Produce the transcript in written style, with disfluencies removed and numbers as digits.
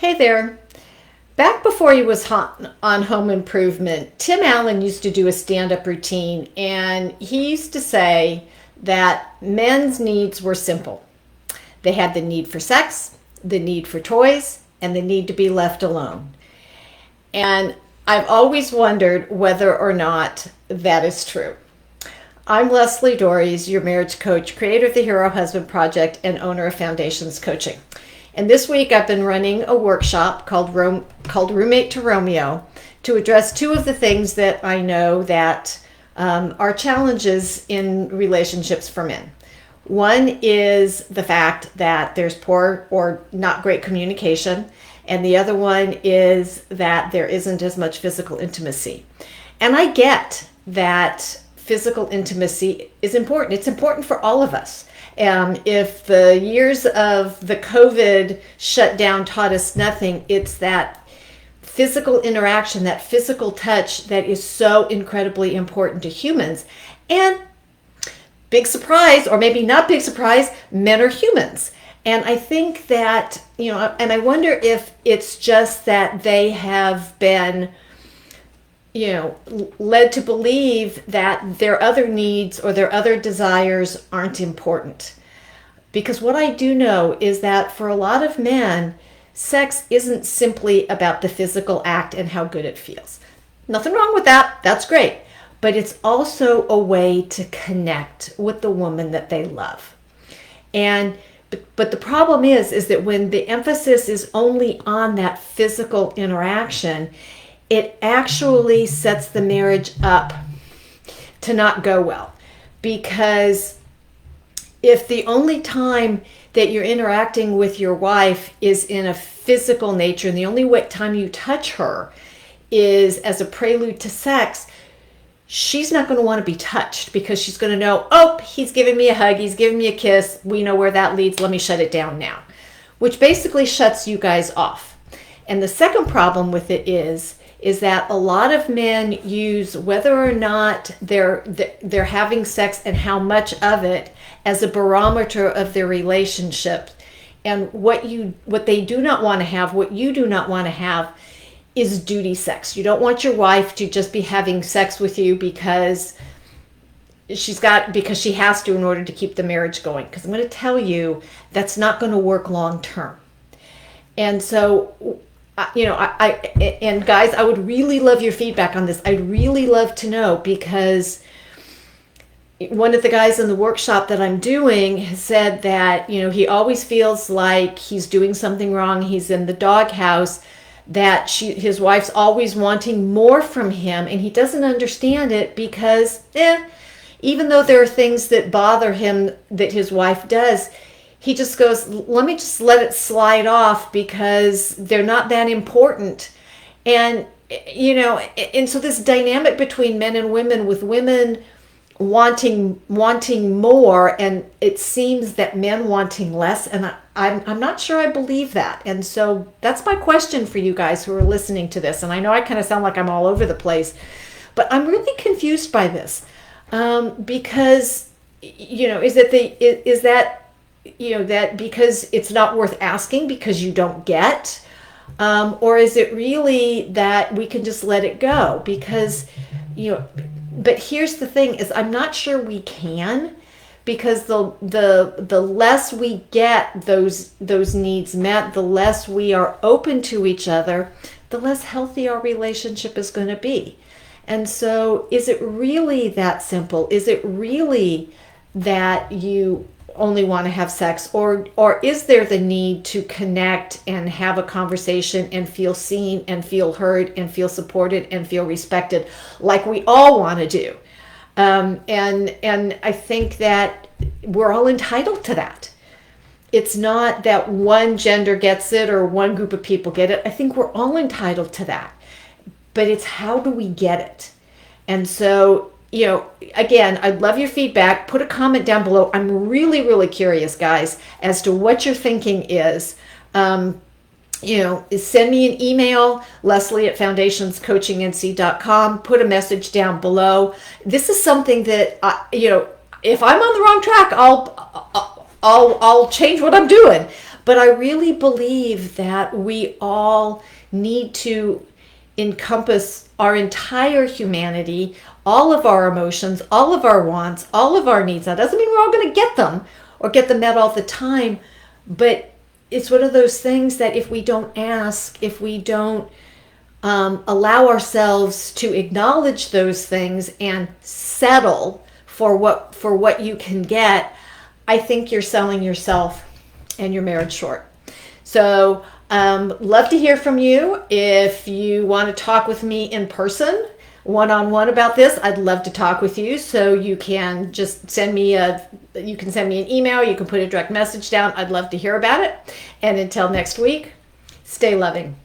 Hey there. Back before he was hot on Home Improvement, Tim Allen used to do a stand up routine, and he used to say that men's needs were simple. They had the need for sex, the need for toys, and the need to be left alone. And I've always wondered whether or not that is true. I'm Lesli Dories, your marriage coach, creator of the Hero Husband Project, and owner of Foundations Coaching. And this week I've been running a workshop called Roommate to Romeo to address two of the things that I know that are challenges in relationships for men. One is the fact that there's poor or not great communication, and the other one is that there isn't as much physical intimacy. And I get that physical intimacy is important. It's important for all of us. If the years of the COVID shutdown taught us nothing, it's that physical interaction, that physical touch that is so incredibly important to humans. And big surprise, or maybe not big surprise, men are humans. And I think that, and I wonder if it's just that they have been led to believe that their other needs or their other desires aren't important. Because what I do know is that for a lot of men, sex isn't simply about the physical act and how good it feels. Nothing wrong with that. That's great. But it's also a way to connect with the woman that they love. But the problem is that when the emphasis is only on that physical interaction, it actually sets the marriage up to not go well. Because if the only time that you're interacting with your wife is in a physical nature, and the only time you touch her is as a prelude to sex, she's not going to want to be touched because she's going to know, oh, he's giving me a hug, he's giving me a kiss, we know where that leads, let me shut it down now. Which basically shuts you guys off. And the second problem with it is that a lot of men use whether or not they're having sex and how much of it as a barometer of their relationship. And what they do not want to have, what you do not want to have, is duty sex. You don't want your wife to just be having sex with you because she has to in order to keep the marriage going. Because I'm going to tell you that's not going to work long term. And so and guys, I would really love your feedback on this. I'd really love to know, because one of the guys in the workshop that I'm doing has said that, he always feels like he's doing something wrong. He's in the doghouse, that his wife's always wanting more from him, and he doesn't understand it because, even though there are things that bother him that his wife does, he just goes, let me just let it slide off because they're not that important. And, and so this dynamic between men and women, with women wanting more, and it seems that men wanting less. And I'm not sure I believe that. And so that's my question for you guys who are listening to this. And I know I kind of sound like I'm all over the place, but I'm really confused by this. Because, that because it's not worth asking because you don't get, or is it really that we can just let it go? Because, but here's the thing is I'm not sure we can, because the less we get those needs met, the less we are open to each other, the less healthy our relationship is going to be. And so is it really that simple? Is it really that you only want to have sex, or is there the need to connect and have a conversation and feel seen and feel heard and feel supported and feel respected, like we all want to do? And I think that we're all entitled to that. It's not that one gender gets it or one group of people get it. I think we're all entitled to that, but it's how do we get it? And so, again, I'd love your feedback. Put a comment down below. I'm really, really curious, guys, as to what your thinking is. Send me an email, Lesli@foundationscoachingnc.com. Put a message down below. This is something that, if I'm on the wrong track, I'll change what I'm doing. But I really believe that we all need to encompass our entire humanity, all of our emotions, all of our wants, all of our needs. That doesn't mean we're all going to get them or get them met all the time, but it's one of those things that if we don't ask, if we don't allow ourselves to acknowledge those things and settle for what you can get, I think you're selling yourself and your marriage short. So love to hear from you. If you want to talk with me in person, one-on-one about this, I'd love to talk with you. So you can just send me an email, you can put a direct message down. I'd love to hear about it. And until next week, stay loving.